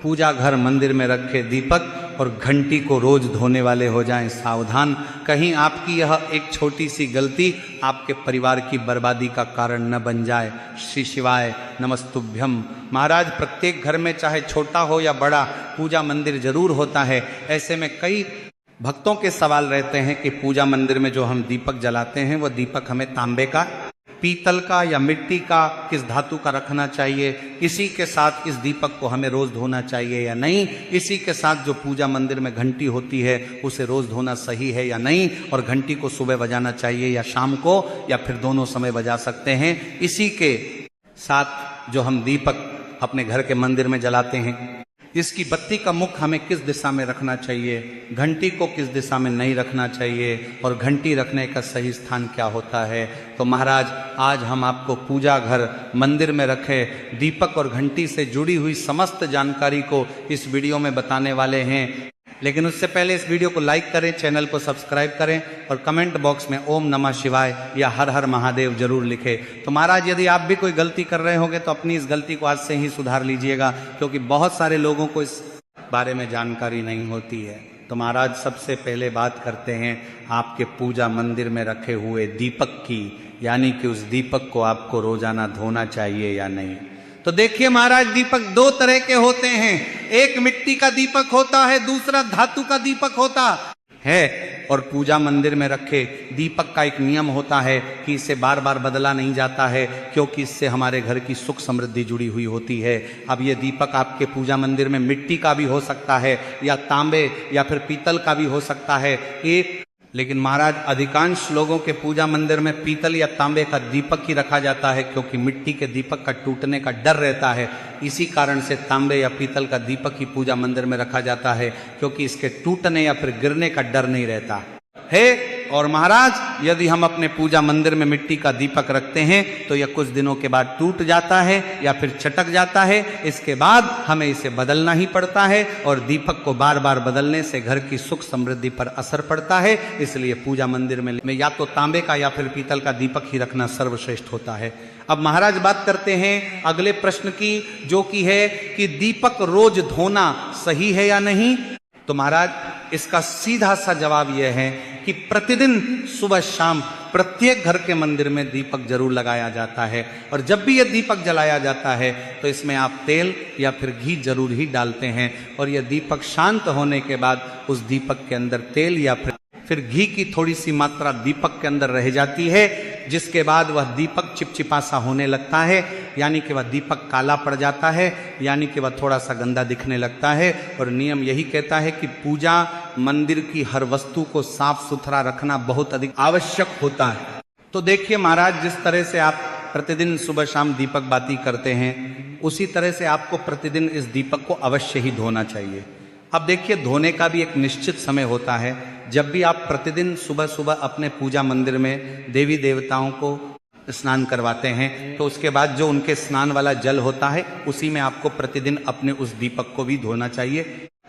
पूजा घर मंदिर में रखे दीपक और घंटी को रोज धोने वाले हो जाएं। सावधान, कहीं आपकी यह एक छोटी सी गलती आपके परिवार की बर्बादी का कारण न बन जाए। श्री शिवाय नमस्तुभ्यम। महाराज, प्रत्येक घर में चाहे छोटा हो या बड़ा पूजा मंदिर जरूर होता है। ऐसे में कई भक्तों के सवाल रहते हैं कि पूजा मंदिर में जो हम दीपक जलाते हैं वह दीपक हमें तांबे का, पीतल का या मिट्टी का, किस धातु का रखना चाहिए, इसी के साथ इस दीपक को हमें रोज धोना चाहिए या नहीं, इसी के साथ जो पूजा मंदिर में घंटी होती है उसे रोज धोना सही है या नहीं, और घंटी को सुबह बजाना चाहिए या शाम को या फिर दोनों समय बजा सकते हैं। इसी के साथ जो हम दीपक अपने घर के मंदिर में जलाते हैं, इसकी बत्ती का मुख हमें किस दिशा में रखना चाहिए, घंटी को किस दिशा में नहीं रखना चाहिए, और घंटी रखने का सही स्थान क्या होता है। तो महाराज, आज हम आपको पूजा घर मंदिर में रखे दीपक और घंटी से जुड़ी हुई समस्त जानकारी को इस वीडियो में बताने वाले हैं। लेकिन उससे पहले इस वीडियो को लाइक करें, चैनल को सब्सक्राइब करें और कमेंट बॉक्स में ओम नमः शिवाय या हर हर महादेव जरूर लिखें। तो महाराज, यदि आप भी कोई गलती कर रहे होंगे तो अपनी इस गलती को आज से ही सुधार लीजिएगा, क्योंकि बहुत सारे लोगों को इस बारे में जानकारी नहीं होती है। तो महाराज, सबसे पहले बात करते हैं आपके पूजा मंदिर में रखे हुए दीपक की, यानी कि उस दीपक को आपको रोजाना धोना चाहिए या नहीं। तो देखिए महाराज, दीपक दो तरह के होते हैं। एक मिट्टी का दीपक होता है, दूसरा धातु का दीपक होता है। और पूजा मंदिर में रखे दीपक का एक नियम होता है कि इसे बार बार बदला नहीं जाता है, क्योंकि इससे हमारे घर की सुख समृद्धि जुड़ी हुई होती है। अब ये दीपक आपके पूजा मंदिर में मिट्टी का भी हो सकता है या तांबे या फिर पीतल का भी हो सकता है एक। लेकिन महाराज, अधिकांश लोगों के पूजा मंदिर में पीतल या तांबे का दीपक ही रखा जाता है, क्योंकि मिट्टी के दीपक का टूटने का डर रहता है। इसी कारण से तांबे या पीतल का दीपक ही पूजा मंदिर में रखा जाता है, क्योंकि इसके टूटने या फिर गिरने का डर नहीं रहता है। और महाराज, यदि हम अपने पूजा मंदिर में मिट्टी का दीपक रखते हैं तो यह कुछ दिनों के बाद टूट जाता है या फिर चटक जाता है। इसके बाद हमें इसे बदलना ही पड़ता है, और दीपक को बार बार बदलने से घर की सुख समृद्धि पर असर पड़ता है। इसलिए पूजा मंदिर में या तो तांबे का या फिर पीतल का दीपक ही रखना सर्वश्रेष्ठ होता है। अब महाराज, बात करते हैं अगले प्रश्न की, जो कि है कि दीपक रोज धोना सही है या नहीं। तो महाराज, इसका सीधा सा जवाब यह है कि प्रतिदिन सुबह शाम प्रत्येक घर के मंदिर में दीपक जरूर लगाया जाता है, और जब भी यह दीपक जलाया जाता है तो इसमें आप तेल या फिर घी जरूर ही डालते हैं, और यह दीपक शांत होने के बाद उस दीपक के अंदर तेल या फिर घी की थोड़ी सी मात्रा दीपक के अंदर रह जाती है, जिसके बाद वह दीपक चिपचिपा सा होने लगता है, यानी कि वह दीपक काला पड़ जाता है, यानी कि वह थोड़ा सा गंदा दिखने लगता है। और नियम यही कहता है कि पूजा मंदिर की हर वस्तु को साफ सुथरा रखना बहुत अधिक आवश्यक होता है। तो देखिए महाराज, जिस तरह से आप प्रतिदिन सुबह शाम दीपक बाती करते हैं, उसी तरह से आपको प्रतिदिन इस दीपक को अवश्य ही धोना चाहिए। अब देखिए, धोने का भी एक निश्चित समय होता है। जब भी आप प्रतिदिन सुबह सुबह अपने पूजा मंदिर में देवी देवताओं को स्नान करवाते हैं, तो उसके बाद जो उनके स्नान वाला जल होता है उसी में आपको प्रतिदिन अपने उस दीपक को भी धोना चाहिए।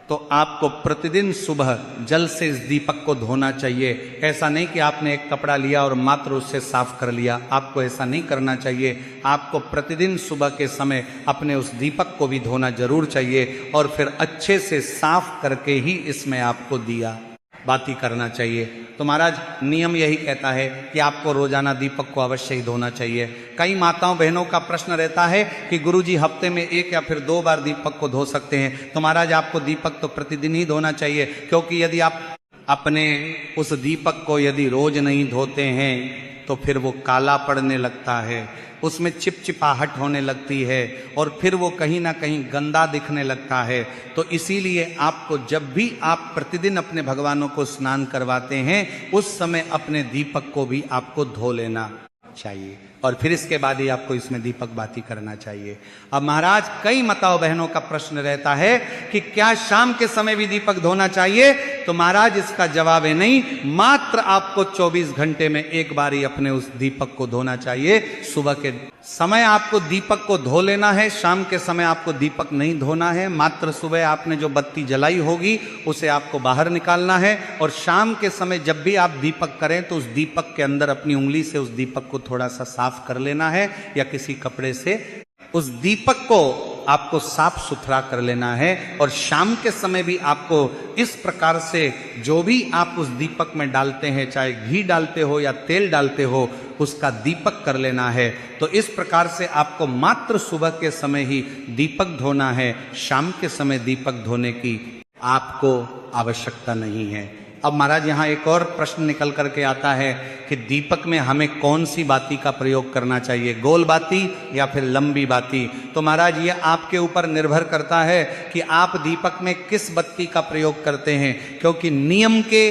तो आपको प्रतिदिन सुबह जल से इस दीपक को धोना चाहिए। ऐसा नहीं कि आपने एक कपड़ा लिया और मात्र उससे साफ कर लिया, आपको ऐसा नहीं करना चाहिए। आपको प्रतिदिन सुबह के समय अपने उस दीपक को भी धोना जरूर चाहिए, और फिर अच्छे से साफ करके ही इसमें आपको दिया बाती करना चाहिए। तो महाराज, नियम यही कहता है कि आपको रोजाना दीपक को अवश्य ही धोना चाहिए। कई माताओं बहनों का प्रश्न रहता है कि गुरुजी, हफ्ते में 1 या फिर 2 बार दीपक को धो सकते हैं। तो महाराज, आपको दीपक तो प्रतिदिन ही धोना चाहिए, क्योंकि यदि आप अपने उस दीपक को यदि रोज नहीं धोते हैं तो फिर वो काला पड़ने लगता है, उसमें चिपचिपाहट होने लगती है, और फिर वो कहीं ना कहीं गंदा दिखने लगता है। तो इसीलिए आपको जब भी आप प्रतिदिन अपने भगवानों को स्नान करवाते हैं, उस समय अपने दीपक को भी आपको धो लेना चाहिए, और फिर इसके बाद ही आपको इसमें दीपक बाती करना चाहिए। अब महाराज, कई माताओं बहनों का प्रश्न रहता है कि क्या शाम के समय भी दीपक धोना चाहिए। तो महाराज, इसका जवाब है नहीं। मात्र आपको 24 घंटे में एक बार ही अपने उस दीपक को धोना चाहिए। सुबह के समय आपको दीपक को धो लेना है, शाम के समय आपको दीपक नहीं धोना है। मात्र सुबह आपने जो बत्ती जलाई होगी उसे आपको बाहर निकालना है, और शाम के समय जब भी आप दीपक करें तो उस दीपक के अंदर अपनी उंगली से उस दीपक को थोड़ा सा साफ कर लेना है, या किसी कपड़े से उस दीपक को आपको साफ सुथरा कर लेना है। और शाम के समय भी आपको इस प्रकार से जो भी आप उस दीपक में डालते हैं, चाहे घी डालते हो या तेल डालते हो, उसका दीपक कर लेना है। तो इस प्रकार से आपको मात्र सुबह के समय ही दीपक धोना है, शाम के समय दीपक धोने की आपको आवश्यकता नहीं है। अब महाराज यहाँ एक और प्रश्न निकल करके आता है कि दीपक में हमें कौन सी बाती का प्रयोग करना चाहिए, गोल बाती या फिर लंबी बाती। तो महाराज ये आपके ऊपर निर्भर करता है कि आप दीपक में किस बत्ती का प्रयोग करते हैं, क्योंकि नियम के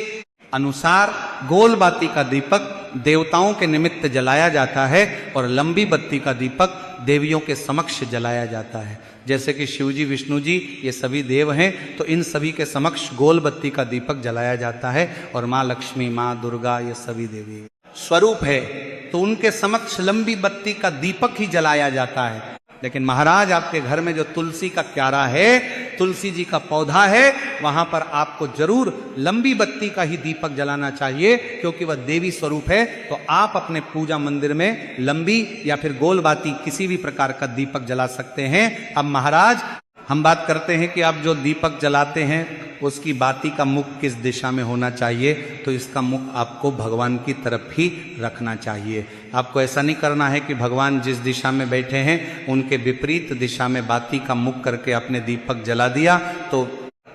अनुसार गोल बाती का दीपक देवताओं के निमित्त जलाया जाता है और लंबी बत्ती का दीपक देवियों के समक्ष जलाया जाता है। जैसे कि शिव जी, विष्णु जी, ये सभी देव हैं, तो इन सभी के समक्ष गोल बत्ती का दीपक जलाया जाता है। और माँ लक्ष्मी, माँ दुर्गा, ये सभी देवी स्वरूप है, तो उनके समक्ष लंबी बत्ती का दीपक ही जलाया जाता है। लेकिन महाराज आपके घर में जो तुलसी का क्यारा है, तुलसी जी का पौधा है, वहां पर आपको जरूर लंबी बत्ती का ही दीपक जलाना चाहिए, क्योंकि वह देवी स्वरूप है। तो आप अपने पूजा मंदिर में लंबी या फिर गोल बाती किसी भी प्रकार का दीपक जला सकते हैं। अब महाराज हम बात करते हैं कि आप जो दीपक जलाते हैं उसकी बाती का मुख किस दिशा में होना चाहिए। तो इसका मुख आपको भगवान की तरफ ही रखना चाहिए। आपको ऐसा नहीं करना है कि भगवान जिस दिशा में बैठे हैं उनके विपरीत दिशा में बाती का मुख करके आपने दीपक जला दिया। तो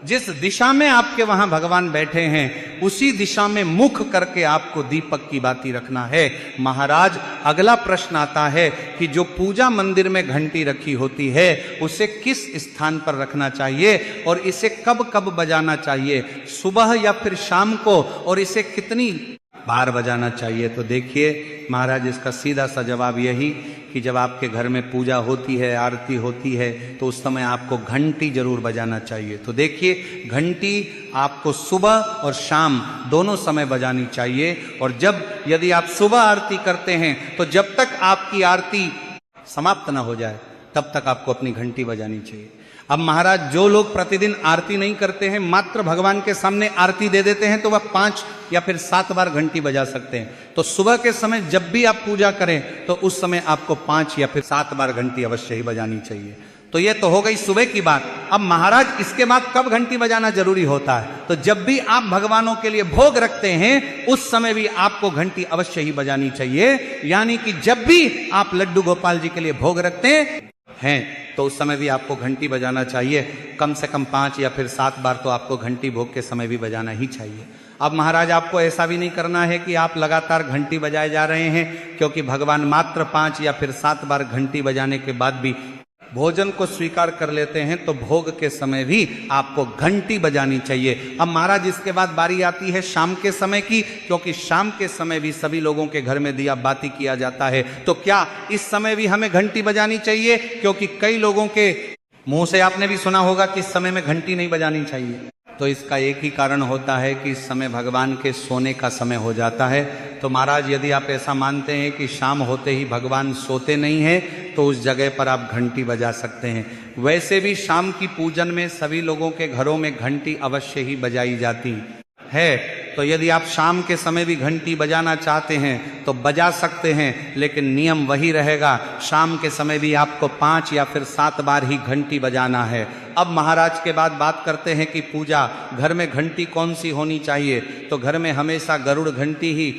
जिस दिशा में आपके वहां भगवान बैठे हैं उसी दिशा में मुख करके आपको दीपक की बाती रखना है। महाराज अगला प्रश्न आता है कि जो पूजा मंदिर में घंटी रखी होती है उसे किस स्थान पर रखना चाहिए और इसे कब कब बजाना चाहिए, सुबह या फिर शाम को, और इसे कितनी बार बजाना चाहिए। तो देखिए महाराज, इसका सीधा सा जवाब यही कि जब आपके घर में पूजा होती है, आरती होती है, तो उस समय आपको घंटी जरूर बजाना चाहिए। तो देखिए, घंटी आपको सुबह और शाम दोनों समय बजानी चाहिए। और जब यदि आप सुबह आरती करते हैं तो जब तक आपकी आरती समाप्त ना हो जाए तब तक आपको अपनी घंटी बजानी चाहिए। अब महाराज जो लोग प्रतिदिन आरती नहीं करते हैं, मात्र भगवान के सामने आरती दे देते हैं, तो वह 5 या फिर 7 बार घंटी बजा सकते हैं। तो सुबह के समय जब भी आप पूजा करें तो उस समय आपको 5 या फिर 7 बार घंटी अवश्य ही बजानी चाहिए। तो ये तो हो गई सुबह की बात। अब महाराज इसके बाद कब घंटी बजाना जरूरी होता है? तो जब भी आप भगवानों के लिए भोग रखते हैं उस समय भी आपको घंटी अवश्य ही बजानी चाहिए। यानी कि जब भी आप लड्डू गोपाल जी के लिए भोग रखते हैं तो उस समय भी आपको घंटी बजाना चाहिए। कम से कम 5 या फिर 7 बार तो आपको घंटी भोग के समय भी बजाना ही चाहिए। अब महाराज आपको ऐसा भी नहीं करना है कि आप लगातार घंटी बजाए जा रहे हैं, क्योंकि भगवान मात्र 5 या फिर 7 बार घंटी बजाने के बाद भी भोजन को स्वीकार कर लेते हैं। तो भोग के समय भी आपको घंटी बजानी चाहिए। अब महाराज इसके बाद बारी आती है शाम के समय की, क्योंकि शाम के समय भी सभी लोगों के घर में दिया बाती किया जाता है। तो क्या इस समय भी हमें घंटी बजानी चाहिए? क्योंकि कई लोगों के मुंह से आपने भी सुना होगा कि इस समय में घंटी नहीं बजानी चाहिए। तो इसका एक ही कारण होता है कि इस समय भगवान के सोने का समय हो जाता है। तो महाराज यदि आप ऐसा मानते हैं कि शाम होते ही भगवान सोते नहीं हैं तो उस जगह पर आप घंटी बजा सकते हैं। वैसे भी शाम की पूजन में सभी लोगों के घरों में घंटी अवश्य ही बजाई जाती है। तो यदि आप शाम के समय भी घंटी बजाना चाहते हैं तो बजा सकते हैं, लेकिन नियम वही रहेगा, शाम के समय भी आपको 5 या फिर 7 बार ही घंटी बजाना है। अब महाराज के बाद बात करते हैं कि पूजा घर में घंटी कौन सी होनी चाहिए। तो घर में हमेशा गरुड़ घंटी ही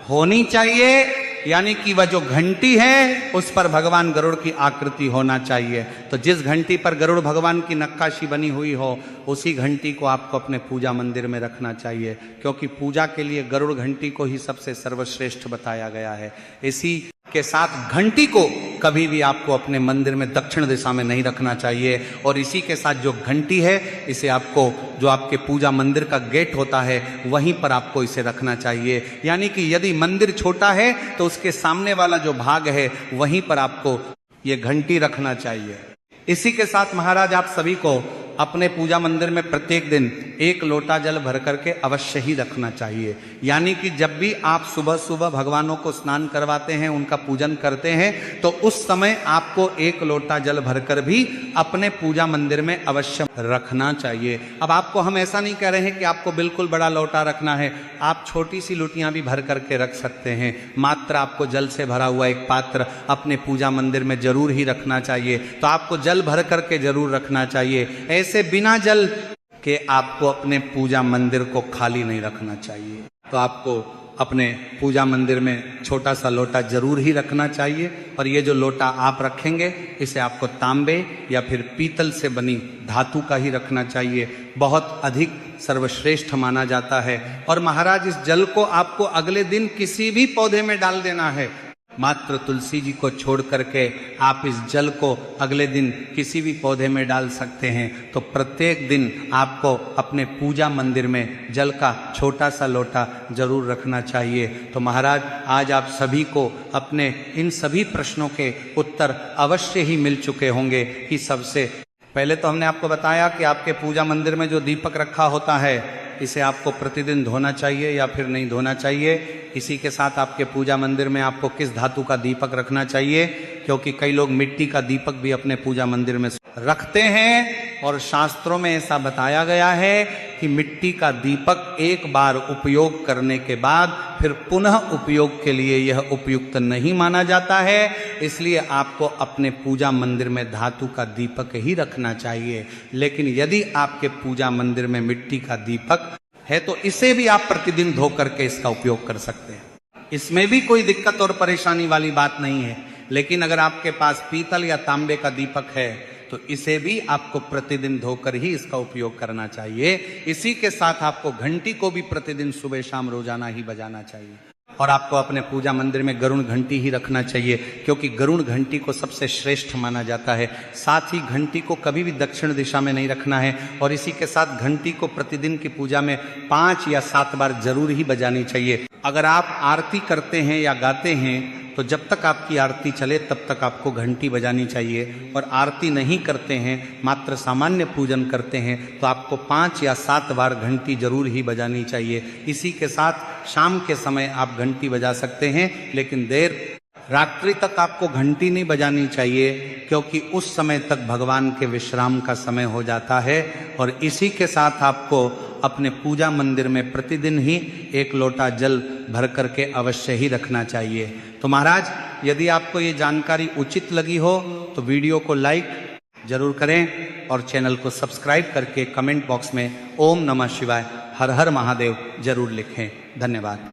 होनी चाहिए, यानी कि वह जो घंटी है उस पर भगवान गरुड़ की आकृति होना चाहिए। तो जिस घंटी पर गरुड़ भगवान की नक्काशी बनी हुई हो उसी घंटी को आपको अपने पूजा मंदिर में रखना चाहिए, क्योंकि पूजा के लिए गरुड़ घंटी को ही सबसे सर्वश्रेष्ठ बताया गया है। इसी के साथ घंटी को कभी भी आपको अपने मंदिर में दक्षिण दिशा में नहीं रखना चाहिए। और इसी के साथ जो घंटी है इसे आपको जो आपके पूजा मंदिर का गेट होता है वहीं पर आपको इसे रखना चाहिए। यानी कि यदि मंदिर छोटा है तो उसके सामने वाला जो भाग है वहीं पर आपको ये घंटी रखना चाहिए। इसी के साथ महाराज आप सभी को अपने पूजा मंदिर में प्रत्येक दिन 1 लोटा जल भर करके अवश्य ही रखना चाहिए। यानी कि जब भी आप सुबह सुबह भगवानों को स्नान करवाते हैं, उनका पूजन करते हैं, तो उस समय आपको 1 लोटा जल भरकर भी अपने पूजा मंदिर में अवश्य रखना चाहिए। अब आपको हम ऐसा नहीं कह रहे हैं कि आपको बिल्कुल बड़ा लोटा रखना है, आप छोटी सी लोटियां भी भर करके रख सकते हैं। मात्र आपको जल से भरा हुआ एक पात्र अपने पूजा मंदिर में जरूर ही रखना चाहिए। तो आपको जल भर करके जरूर रखना चाहिए। ऐसे बिना जल के आपको अपने पूजा मंदिर को खाली नहीं रखना चाहिए। तो आपको अपने पूजा मंदिर में छोटा सा लोटा जरूर ही रखना चाहिए। और ये जो लोटा आप रखेंगे, इसे आपको तांबे या फिर पीतल से बनी धातु का ही रखना चाहिए। बहुत अधिक सर्वश्रेष्ठ माना जाता है। और महाराज, इस जल को आपको अगले दिन किसी भी पौधे में डाल देना है। मात्र तुलसी जी को छोड़ करके आप इस जल को अगले दिन किसी भी पौधे में डाल सकते हैं। तो प्रत्येक दिन आपको अपने पूजा मंदिर में जल का छोटा सा लोटा जरूर रखना चाहिए। तो महाराज, आज आप सभी को अपने इन सभी प्रश्नों के उत्तर अवश्य ही मिल चुके होंगे। कि सबसे पहले तो हमने आपको बताया कि आपके पूजा मंदिर में जो दीपक रखा होता है, इसे आपको प्रतिदिन धोना चाहिए या फिर नहीं धोना चाहिए। इसी के साथ आपके पूजा मंदिर में आपको किस धातु का दीपक रखना चाहिए, क्योंकि कई लोग मिट्टी का दीपक भी अपने पूजा मंदिर में रखते हैं। और शास्त्रों में ऐसा बताया गया है कि मिट्टी का दीपक एक बार उपयोग करने के बाद फिर पुनः उपयोग के लिए यह उपयुक्त नहीं माना जाता है। इसलिए आपको अपने पूजा मंदिर में धातु का दीपक ही रखना चाहिए। लेकिन यदि आपके पूजा मंदिर में मिट्टी का दीपक है, तो इसे भी आप प्रतिदिन धो करके इसका उपयोग कर सकते हैं। इसमें भी कोई दिक्कत और परेशानी वाली बात नहीं है। लेकिन अगर आपके पास पीतल या तांबे का दीपक है, तो इसे भी आपको प्रतिदिन धोकर ही इसका उपयोग करना चाहिए। इसी के साथ आपको घंटी को भी प्रतिदिन सुबह शाम रोजाना ही बजाना चाहिए। और आपको अपने पूजा मंदिर में गरुड़ घंटी ही रखना चाहिए, क्योंकि गरुड़ घंटी को सबसे श्रेष्ठ माना जाता है। साथ ही घंटी को कभी भी दक्षिण दिशा में नहीं रखना है। और इसी के साथ घंटी को प्रतिदिन की पूजा में 5 या 7 बार जरूर ही बजानी चाहिए। अगर आप आरती करते हैं या गाते हैं, तो जब तक आपकी आरती चले तब तक आपको घंटी बजानी चाहिए। और आरती नहीं करते हैं, मात्र सामान्य पूजन करते हैं, तो आपको 5 या 7 बार घंटी जरूर ही बजानी चाहिए। इसी के साथ शाम के समय आप घंटी बजा सकते हैं, लेकिन देर रात्रि तक आपको घंटी नहीं बजानी चाहिए, क्योंकि उस समय तक भगवान के विश्राम का समय हो जाता है। और इसी के साथ आपको अपने पूजा मंदिर में प्रतिदिन ही 1 लोटा जल भर करके अवश्य ही रखना चाहिए। तो महाराज, यदि आपको ये जानकारी उचित लगी हो तो वीडियो को लाइक जरूर करें और चैनल को सब्सक्राइब करके कमेंट बॉक्स में ओम नमः शिवाय, हर हर महादेव जरूर लिखें। धन्यवाद।